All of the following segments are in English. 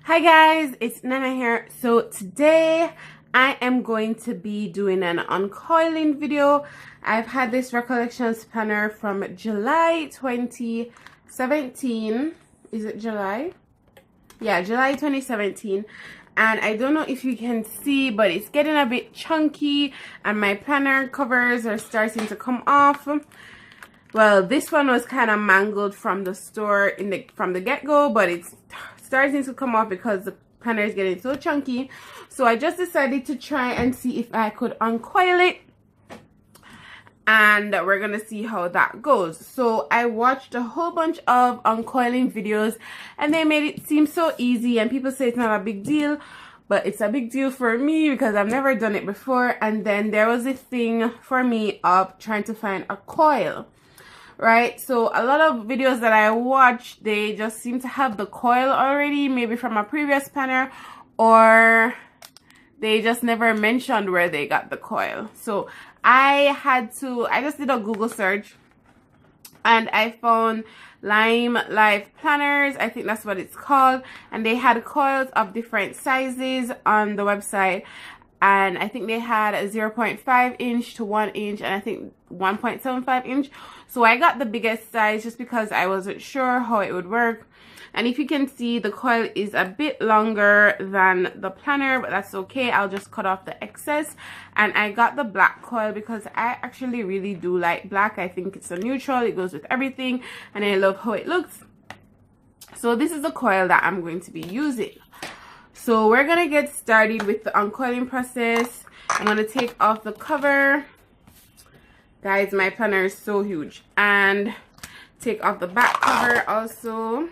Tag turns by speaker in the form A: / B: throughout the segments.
A: Hi guys, it's Nnenna here. So today I am going to be doing an uncoiling video. I've had this Recollections planner from July 2017. Is it July? Yeah, July 2017. And I don't know if you can see, but it's getting a bit chunky and my planner covers are starting to come off. Well, this one was kind of mangled from the store from the get-go, but it's starting to come off because the planner is getting so chunky. So I just decided to try and see if I could uncoil it, and we're gonna see how that goes. So I watched a whole bunch of uncoiling videos and they made it seem so easy, and people say it's not a big deal, but it's a big deal for me because I've never done it before. And then there was a thing for me of trying to find a coil, right? So a lot of videos that I watch, they just seem to have the coil already, maybe from a previous planner, or they just never mentioned where they got the coil. So I just did a Google search and I found Lime Life planners, I think that's what it's called, and they had coils of different sizes on the website. And I think they had a 0.5 inch to 1 inch, and I think 1.75 inch. So I got the biggest size just because I wasn't sure how it would work. And if you can see, the coil is a bit longer than the planner, but that's okay. I'll just cut off the excess. And I got the black coil because I actually really do like black. I think it's a neutral, it goes with everything, and I love how it looks. So this is the coil that I'm going to be using. So we're gonna get started with the uncoiling process. I'm gonna take off the cover. Guys, my planner is so huge. And take off the back cover also.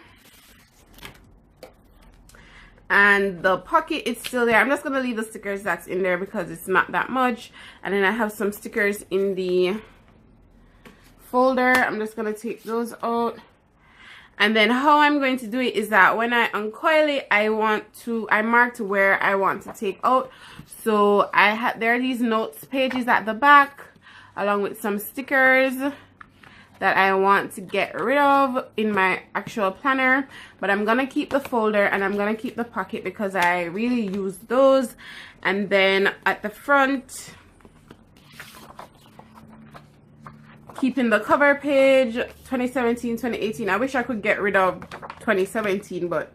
A: And the pocket is still there. I'm just gonna leave the stickers that's in there because it's not that much. And then I have some stickers in the folder. I'm just gonna take those out. And then how I'm going to do it is that when I uncoil it, I marked where I want to take out. So there are these notes pages at the back along with some stickers that I want to get rid of in my actual planner. But I'm gonna keep the folder and I'm gonna keep the pocket because I really use those. And then at the front, keeping the cover page 2017, 2018. I wish I could get rid of 2017, but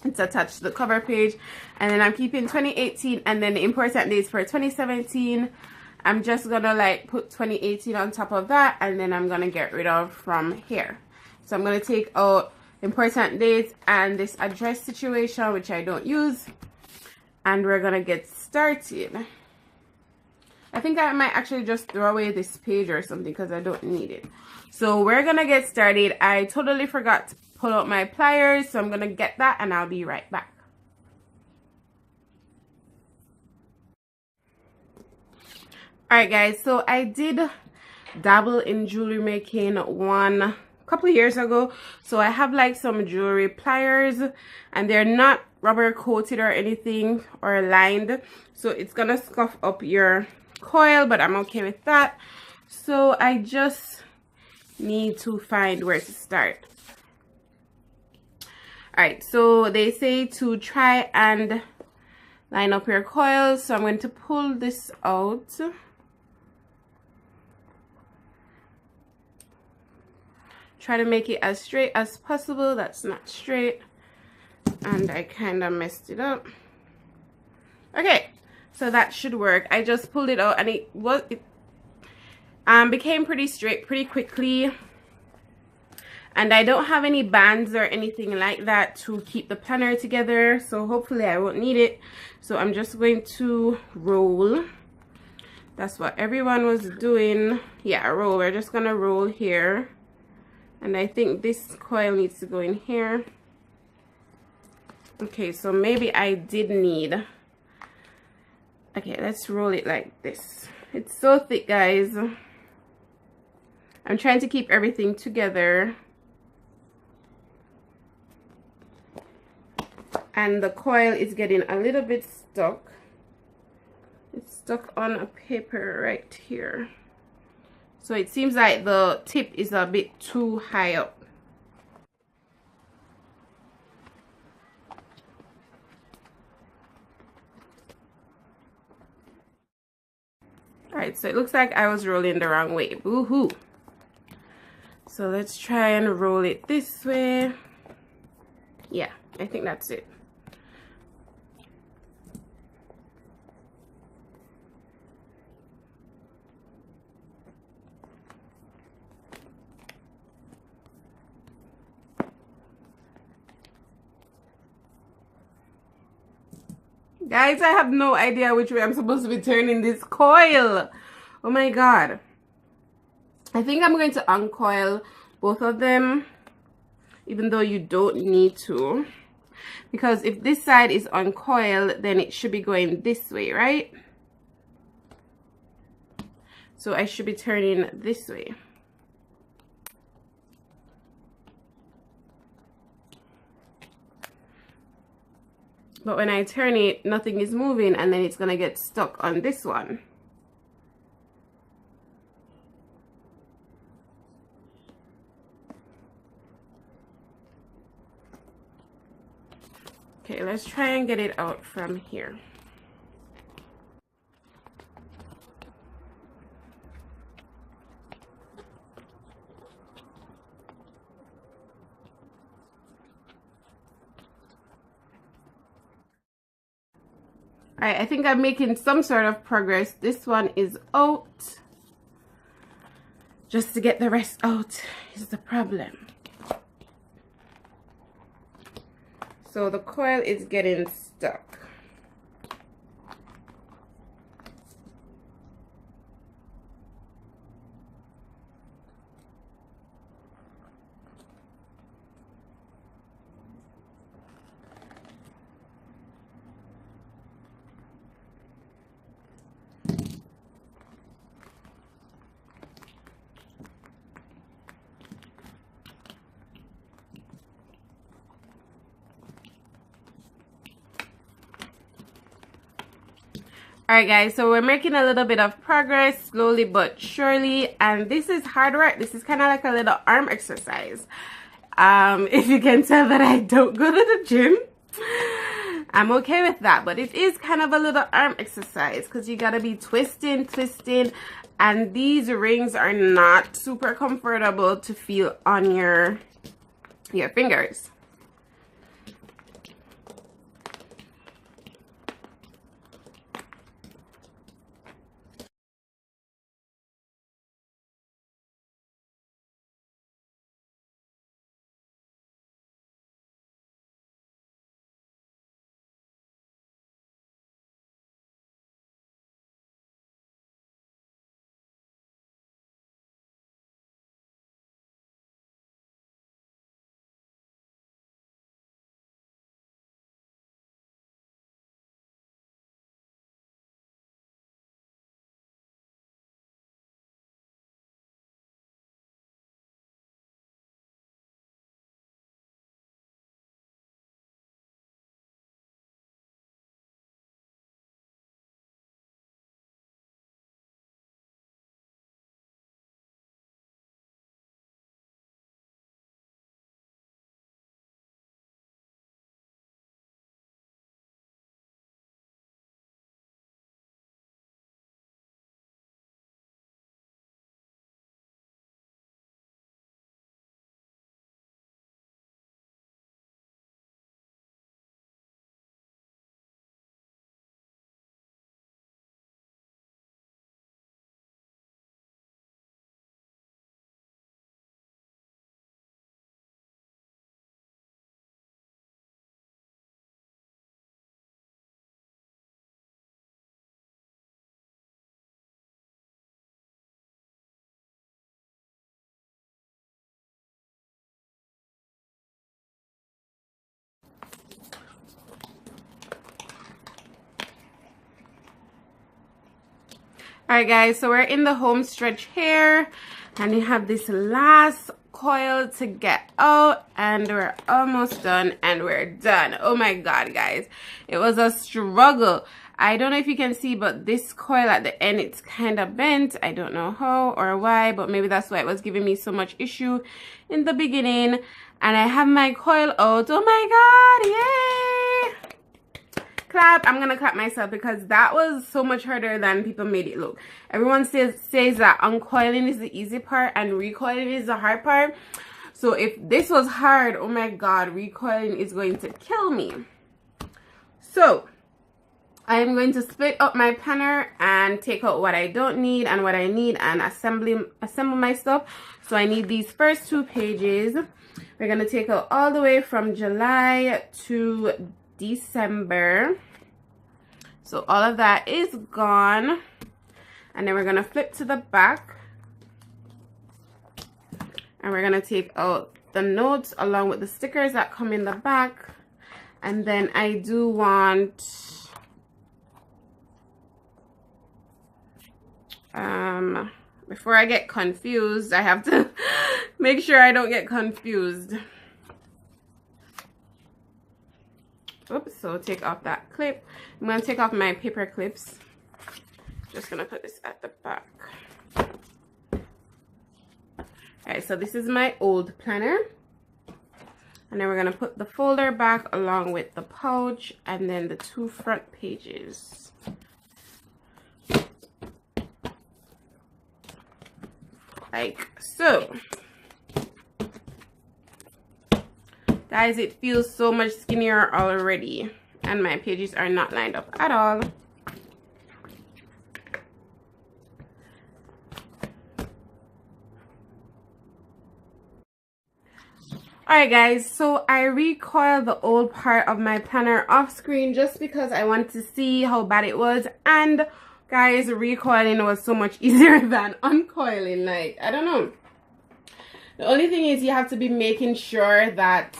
A: it's attached to the cover page. And then I'm keeping 2018, and then the important dates for 2017. I'm just gonna like put 2018 on top of that, and then I'm gonna get rid of from here. So I'm gonna take out important dates and this address situation, which I don't use, and we're gonna get started. I think I might actually just throw away this page or something because I don't need it. So we're gonna get started. I totally forgot to pull out my pliers, so I'm gonna get that and I'll be right back. Alright guys, so I did dabble in jewelry making a couple of years ago. So I have like some jewelry pliers, and they're not rubber coated or anything or lined, so it's gonna scuff up your coil, but I'm okay with that. So I just need to find where to start. Alright, so they say to try and line up your coils, so I'm going to pull this out. Try to make it as straight as possible. That's not straight, and I kind of messed it up. Okay, so that should work. I just pulled it out and it became pretty straight pretty quickly. And I don't have any bands or anything like that to keep the planner together, so hopefully I won't need it. So I'm just going to roll. That's what everyone was doing. Yeah, roll. We're just gonna roll here. And I think this coil needs to go in here. Okay, so maybe I did need... Okay, let's roll it like this. It's so thick, guys. I'm trying to keep everything together. And the coil is getting a little bit stuck. It's stuck on a paper right here. So it seems like the tip is a bit too high up. Alright, so it looks like I was rolling the wrong way. Boo-hoo. So let's try and roll it this way. Yeah, I think that's it. Guys, I have no idea which way I'm supposed to be turning this coil. Oh my god. I think I'm going to uncoil both of them, even though you don't need to. Because if this side is uncoiled, then it should be going this way, right? So I should be turning this way. But when I turn it, nothing is moving, and then it's gonna get stuck on this one. Okay, let's try and get it out from here. Alright, I think I'm making some sort of progress. This one is out. Just to get the rest out is the problem. So the coil is getting stuck. Alright guys, so we're making a little bit of progress, slowly but surely, and this is hard work. This is kind of like a little arm exercise. If you can tell that I don't go to the gym, I'm okay with that, but it is kind of a little arm exercise because you gotta be twisting, and these rings are not super comfortable to feel on your fingers. Alright guys, so we're in the home stretch here, and you have this last coil to get out, and we're almost done, and we're done. Oh my god guys, it was a struggle. I don't know if you can see, but this coil at the end, it's kind of bent. I don't know how or why, but maybe that's why it was giving me so much issue in the beginning. And I have my coil out. Oh my god, yay! clap, I'm gonna clap myself because that was so much harder than people made it look. Everyone says that uncoiling is the easy part and recoiling is the hard part. So if this was hard, oh my god, recoiling is going to kill me. So I am going to split up my planner and take out what I don't need and what I need and assemble my stuff. So I need these first 2 pages. We're going to take out all the way from July to December. So all of that is gone. And then we're going to flip to the back. And we're going to take out the notes along with the stickers that come in the back. And then I do want before I get confused, I have to make sure I don't get confused. Oops, so take off that clip. I'm going to take off my paper clips. Just going to put this at the back. Alright, so this is my old planner. And then we're going to put the folder back along with the pouch and then the 2 front pages. Like so. Guys, it feels so much skinnier already. And my pages are not lined up at all. Alright guys, so I recoiled the old part of my planner off screen just because I wanted to see how bad it was. And guys, recoiling was so much easier than uncoiling. Like, I don't know. The only thing is you have to be making sure that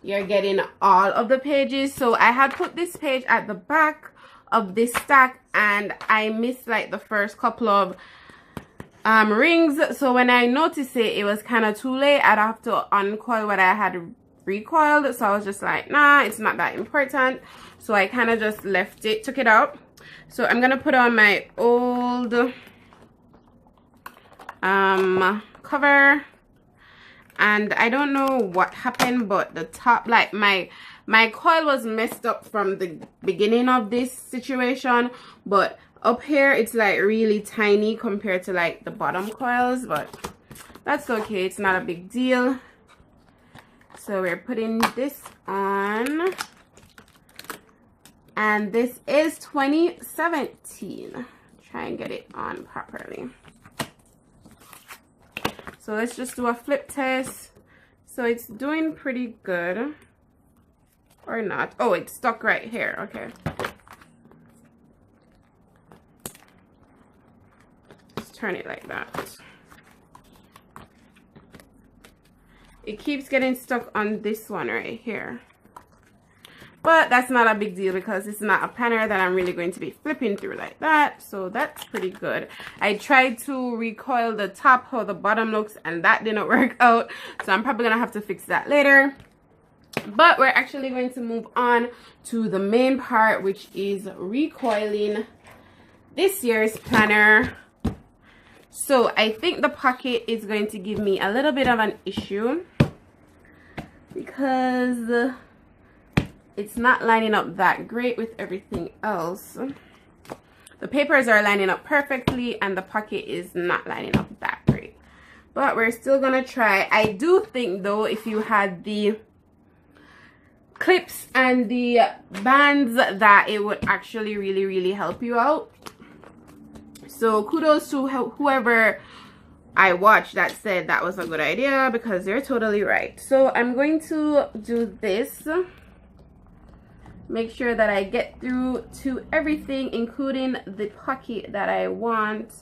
A: you're getting all of the pages. So I had put this page at the back of this stack and I missed like the first couple of rings. So when I noticed it was kind of too late. I'd have to uncoil what I had recoiled. So I was just like, nah, it's not that important. So I kind of just left it, took it out. So I'm gonna put on my old cover, and I don't know what happened, but the top, like my coil was messed up from the beginning of this situation, but up here it's like really tiny compared to like the bottom coils, but that's okay, it's not a big deal. So we're putting this on. And this is 2017. Try and get it on properly. So let's just do a flip test. So it's doing pretty good. Or not. Oh, it's stuck right here. Okay. Let's turn it like that. It keeps getting stuck on this one right here. But that's not a big deal because it's not a planner that I'm really going to be flipping through like that. So that's pretty good. I tried to recoil the top how the bottom looks and that didn't work out. So I'm probably going to have to fix that later. But we're actually going to move on to the main part, which is recoiling this year's planner. So I think the pocket is going to give me a little bit of an issue because it's not lining up that great with everything else. The papers are lining up perfectly and the pocket is not lining up that great. But we're still gonna try. I do think though, if you had the clips and the bands, that it would actually really help you out. So kudos to whoever I watched that said that was a good idea, because they're totally right. So I'm going to do this. Make sure that I get through to everything, including the pocket that I want.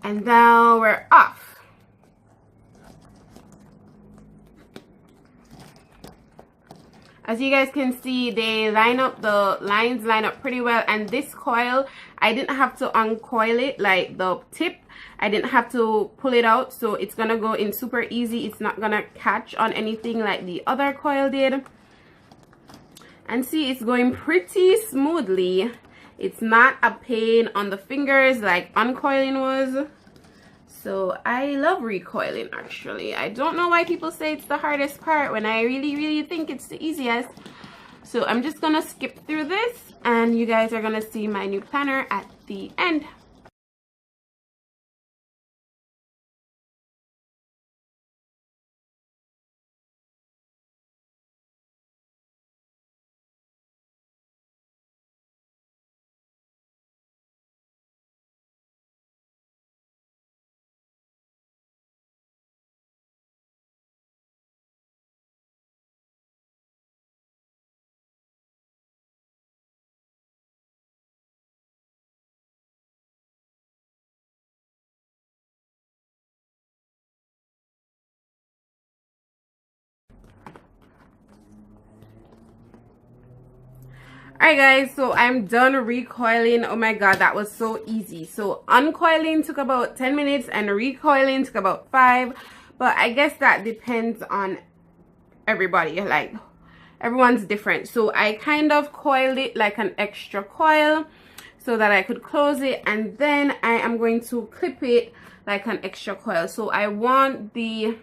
A: And now we're off. As you guys can see, they line up, the lines line up pretty well. And this coil, I didn't have to uncoil it, like the tip. I didn't have to pull it out, so it's gonna go in super easy. It's not gonna catch on anything like the other coil did. And see, it's going pretty smoothly. It's not a pain on the fingers like uncoiling was. So I love recoiling actually. I don't know why people say it's the hardest part when I really think it's the easiest. So I'm just gonna skip through this and you guys are gonna see my new planner at the end. Alright guys, so I'm done recoiling. Oh my god, that was so easy. So uncoiling took about 10 minutes and recoiling took about 5. But I guess that depends on everybody. Like, everyone's different. So I kind of coiled it like an extra coil so that I could close it. And then I am going to clip it like an extra coil. So I want the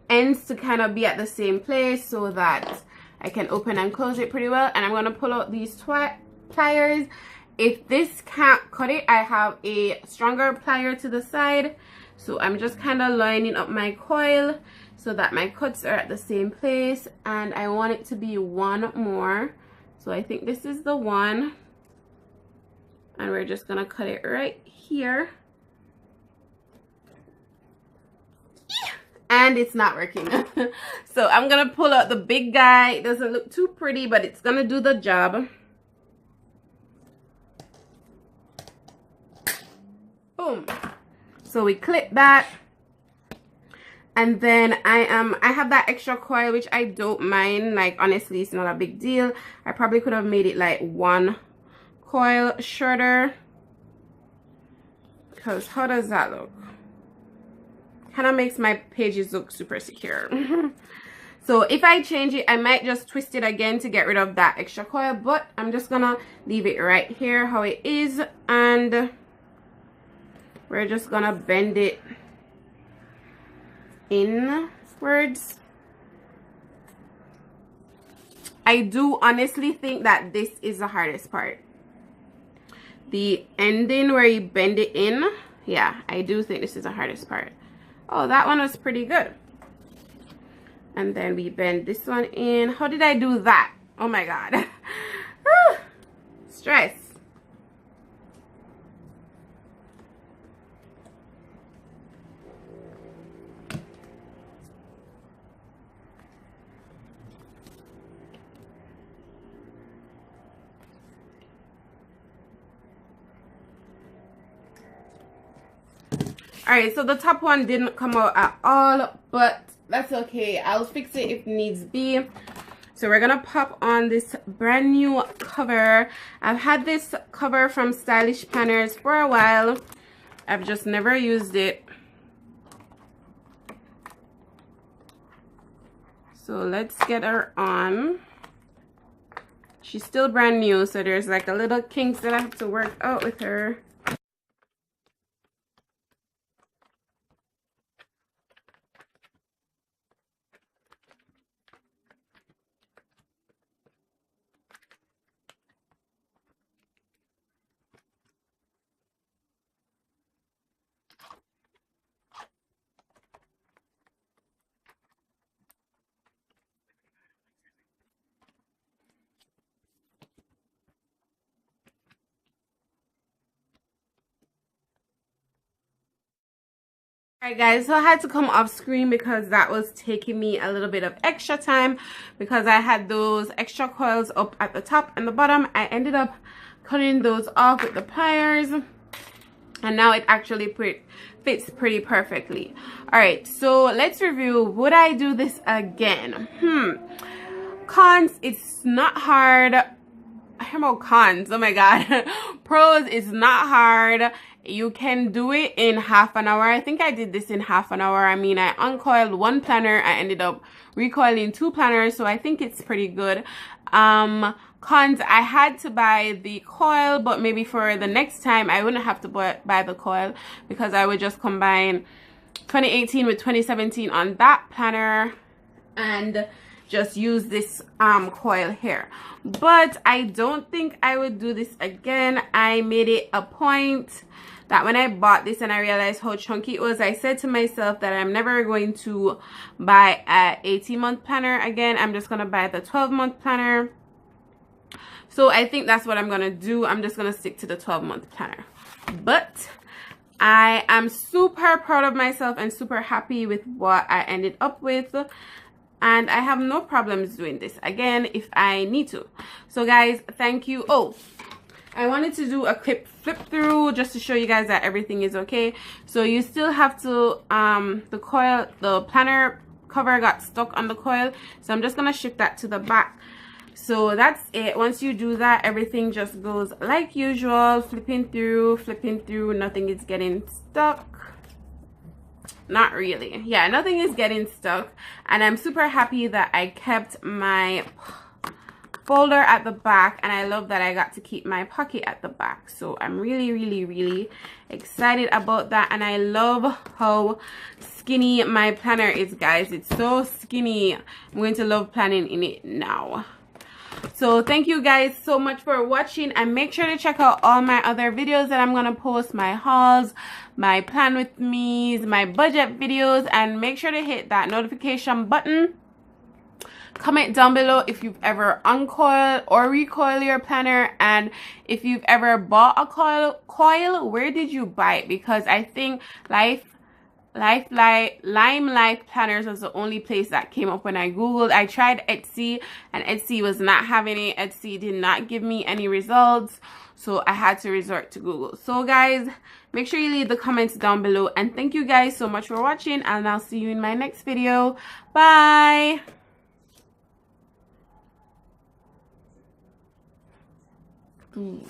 A: ends to kind of be at the same place so that I can open and close it pretty well. And I'm going to pull out these pliers. If this can't cut it, I have a stronger plier to the side. So I'm just kind of lining up my coil so that my cuts are at the same place. And I want it to be one more. So I think this is the one. And we're just going to cut it right here. And it's not working. So I'm gonna pull out the big guy. It doesn't look too pretty, but it's gonna do the job. Boom. So we clip that. And then I have that extra coil, which I don't mind. Like, honestly, it's not a big deal. I probably could have made it like one coil shorter. Because how does that look? Kind of makes my pages look super secure. So if I change it, I might just twist it again to get rid of that extra coil, but I'm just gonna leave it right here how it is, and we're just gonna bend it inwards. I do honestly think that this is the hardest part, the ending where you bend it in. Yeah, I do think this is the hardest part. Oh, that one was pretty good. And then we bend this one in. How did I do that? Oh my god. Stress. Alright, so the top one didn't come out at all, but that's okay. I'll fix it if needs be. So we're gonna pop on this brand new cover. I've had this cover from Stylish Planners for a while. I've just never used it. So let's get her on. She's still brand new, so there's like a little kinks that I have to work out with her. Alright guys, so I had to come off screen because that was taking me a little bit of extra time because I had those extra coils up at the top and the bottom. I ended up cutting those off with the pliers and now it actually fits pretty perfectly. Alright, so let's review. Would I do this again? Cons, it's not hard. I hear about cons, oh my god. Pros, it's not hard. You can do it in half an hour. I think I did this in half an hour. I mean, I uncoiled one planner. I ended up recoiling 2 planners, so I think it's pretty good. Cons, I had to buy the coil, but maybe for the next time I wouldn't have to buy the coil because I would just combine 2018 with 2017 on that planner. And just use this coil here. But I don't think I would do this again. I made it a point that when I bought this and I realized how chunky it was, I said to myself that I'm never going to buy an 18-month planner again. I'm just going to buy the 12-month planner. So I think that's what I'm going to do. I'm just going to stick to the 12-month planner. But I am super proud of myself and super happy with what I ended up with. And I have no problems doing this again if I need to. So guys, thank you. Oh, I wanted to do a quick flip through just to show you guys that everything is okay. So you still have to, the planner cover got stuck on the coil. So I'm just going to shift that to the back. So that's it. Once you do that, everything just goes like usual, flipping through, nothing is getting stuck. Not really. Yeah, nothing is getting stuck. And I'm super happy that I kept my folder at the back, and I love that I got to keep my pocket at the back. So I'm really excited about that, and I love how skinny my planner is, guys. It's so skinny. I'm going to love planning in it now. So thank you guys so much for watching, and make sure to check out all my other videos that I'm gonna post, my hauls, my plan with me's, my budget videos, and make sure to hit that notification button. Comment down below if you've ever uncoiled or recoiled your planner, and if you've ever bought a coil, where did you buy it? Because I think Lime Life planners was the only place that came up when I googled. I tried Etsy, and Etsy was not having it. Etsy did not give me any results, so I had to resort to Google. So guys, make sure you leave the comments down below, and thank you guys so much for watching, and I'll see you in my next video. Bye. Ooh.